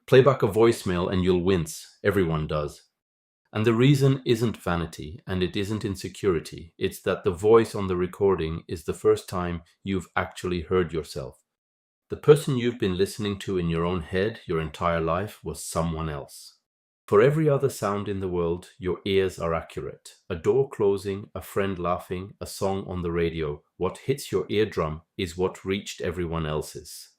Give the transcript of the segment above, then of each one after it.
Play back a voicemail and you'll wince. Everyone does. And the reason isn't vanity and it isn't insecurity. It's that the voice on the recording is the first time you've actually heard yourself. The person you've been listening to in your own head your entire life was someone else. For every other sound in the world, your ears are accurate. A door closing, a friend laughing, a song on the radio. What hits your eardrum is what reached everyone else's.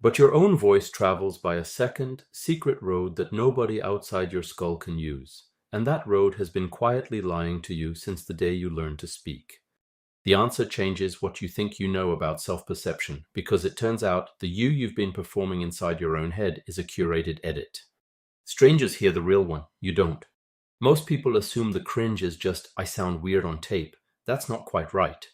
But your own voice travels by a second, secret road that nobody outside your skull can use. And that road has been quietly lying to you since the day you learned to speak. The answer changes what you think you know about self-perception, because it turns out the you've been performing inside your own head is a curated edit. Strangers hear the real one, you don't. Most people assume the cringe is just, I sound weird on tape. That's not quite right.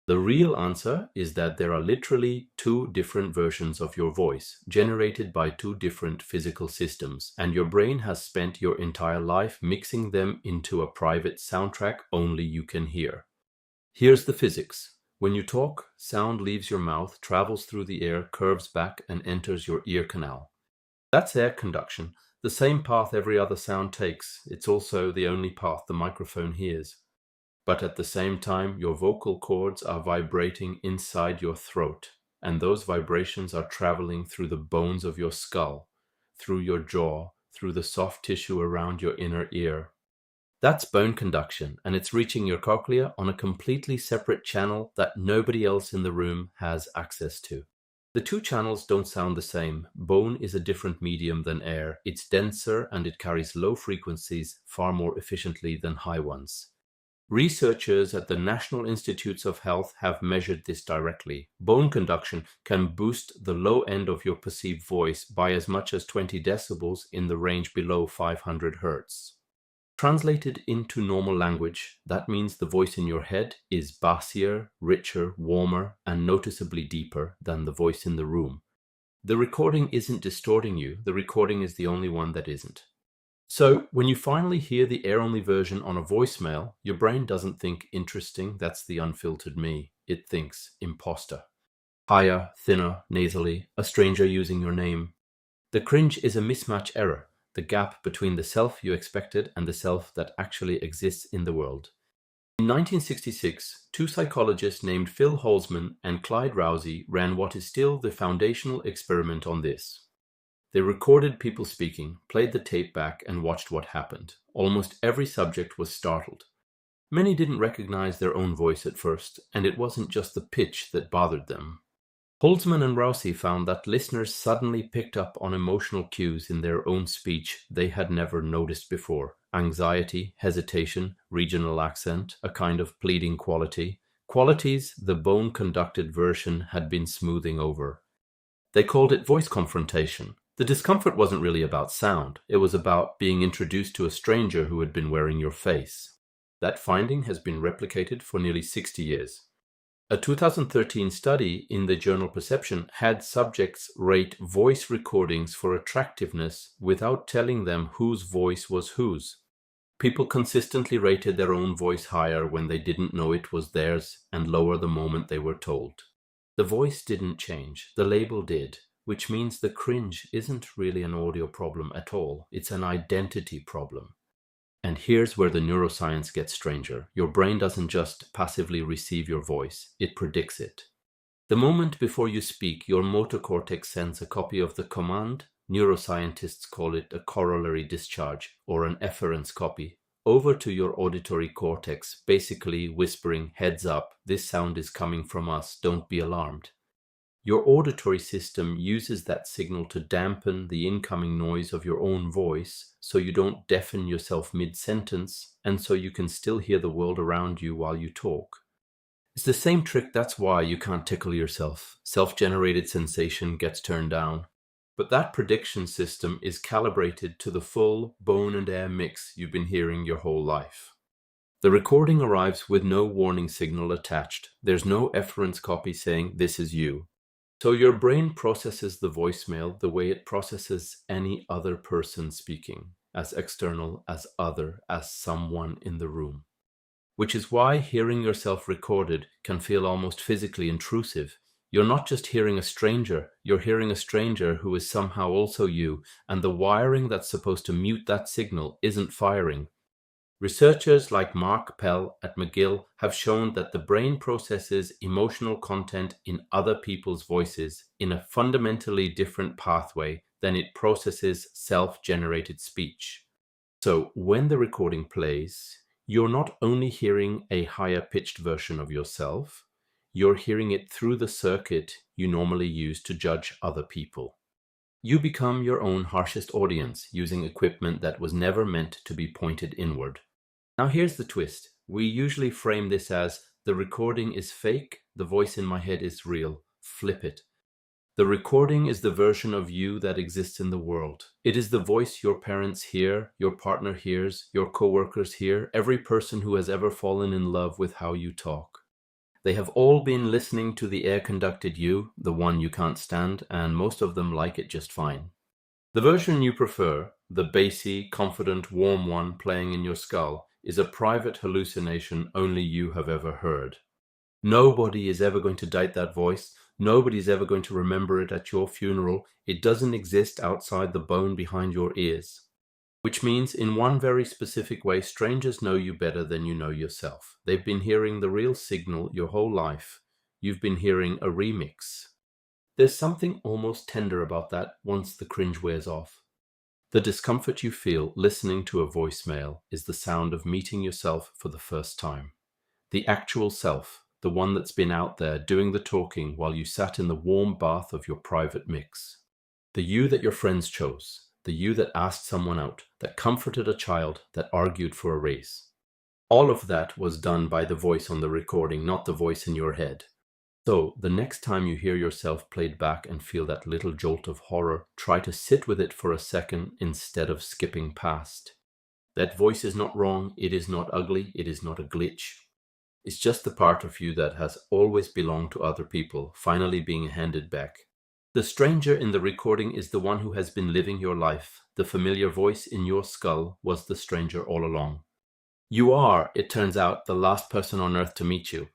The real answer is that there are literally two different versions of your voice, generated by two different physical systems, and your brain has spent your entire life mixing them into a private soundtrack only you can hear. Here's the physics. When you talk, sound leaves your mouth, travels through the air, curves back, and enters your ear canal. That's air conduction. The same path every other sound takes. It's also the only path the microphone hears. But at the same time, your vocal cords are vibrating inside your throat, and those vibrations are traveling through the bones of your skull, through your jaw, through the soft tissue around your inner ear. That's bone conduction, and it's reaching your cochlea on a completely separate channel that nobody else in the room has access to. The two channels don't sound the same. Bone is a different medium than air. It's denser and it carries low frequencies far more efficiently than high ones. Researchers at the National Institutes of Health have measured this directly. Bone conduction can boost the low end of your perceived voice by as much as 20 decibels in the range below 500 hertz. Translated into normal language, that means the voice in your head is bassier, richer, warmer, and noticeably deeper than the voice in the room. The recording isn't distorting you, the recording is the only one that isn't. So, when you finally hear the air-only version on a voicemail, your brain doesn't think interesting, that's the unfiltered me. It thinks imposter. Higher, thinner, nasally, a stranger using your name. The cringe is a mismatch error. The gap between the self you expected and the self that actually exists in the world. In 1966, two psychologists named Phil Holzman and Clyde Rousey ran what is still the foundational experiment on this. They recorded people speaking, played the tape back, and watched what happened. Almost every subject was startled. Many didn't recognize their own voice at first, and it wasn't just the pitch that bothered them. Holzman and Rousey found that listeners suddenly picked up on emotional cues in their own speech they had never noticed before. Anxiety, hesitation, regional accent, a kind of pleading quality. Qualities the bone-conducted version had been smoothing over. They called it voice confrontation. The discomfort wasn't really about sound. It was about being introduced to a stranger who had been wearing your face. That finding has been replicated for nearly 60 years. A 2013 study in the journal Perception had subjects rate voice recordings for attractiveness without telling them whose voice was whose. People consistently rated their own voice higher when they didn't know it was theirs and lower the moment they were told. The voice didn't change, the label did, which means the cringe isn't really an audio problem at all, it's an identity problem. And here's where the neuroscience gets stranger. Your brain doesn't just passively receive your voice, it predicts it. The moment before you speak, your motor cortex sends a copy of the command, neuroscientists call it a corollary discharge, or an efference copy, over to your auditory cortex, basically whispering, heads up, this sound is coming from us, don't be alarmed. Your auditory system uses that signal to dampen the incoming noise of your own voice so you don't deafen yourself mid-sentence and so you can still hear the world around you while you talk. It's the same trick, that's why you can't tickle yourself. Self-generated sensation gets turned down. But that prediction system is calibrated to the full bone and air mix you've been hearing your whole life. The recording arrives with no warning signal attached. There's no efference copy saying, this is you. So your brain processes the voicemail the way it processes any other person speaking, as external, as other, as someone in the room. Which is why hearing yourself recorded can feel almost physically intrusive. You're not just hearing a stranger, you're hearing a stranger who is somehow also you, and the wiring that's supposed to mute that signal isn't firing. Researchers like Marc Pell at McGill have shown that the brain processes emotional content in other people's voices in a fundamentally different pathway than it processes self-generated speech. So when the recording plays, you're not only hearing a higher-pitched version of yourself, you're hearing it through the circuit you normally use to judge other people. You become your own harshest audience using equipment that was never meant to be pointed inward. Now here's the twist. We usually frame this as, the recording is fake, the voice in my head is real. Flip it. The recording is the version of you that exists in the world. It is the voice your parents hear, your partner hears, your coworkers hear, every person who has ever fallen in love with how you talk. They have all been listening to the air-conducted you, the one you can't stand, and most of them like it just fine. The version you prefer, the bassy, confident, warm one playing in your skull, is a private hallucination only you have ever heard. Nobody is ever going to doubt that voice. Nobody's ever going to remember it at your funeral. It doesn't exist outside the bone behind your ears. Which means, in one very specific way, strangers know you better than you know yourself. They've been hearing the real signal your whole life. You've been hearing a remix. There's something almost tender about that once the cringe wears off. The discomfort you feel listening to a voicemail is the sound of meeting yourself for the first time. The actual self, the one that's been out there doing the talking while you sat in the warm bath of your private mix. The you that your friends chose, the you that asked someone out, that comforted a child, that argued for a raise. All of that was done by the voice on the recording, not the voice in your head. So, the next time you hear yourself played back and feel that little jolt of horror, try to sit with it for a second instead of skipping past. That voice is not wrong, it is not ugly, it is not a glitch. It's just the part of you that has always belonged to other people, finally being handed back. The stranger in the recording is the one who has been living your life. The familiar voice in your skull was the stranger all along. You are, it turns out, the last person on earth to meet you.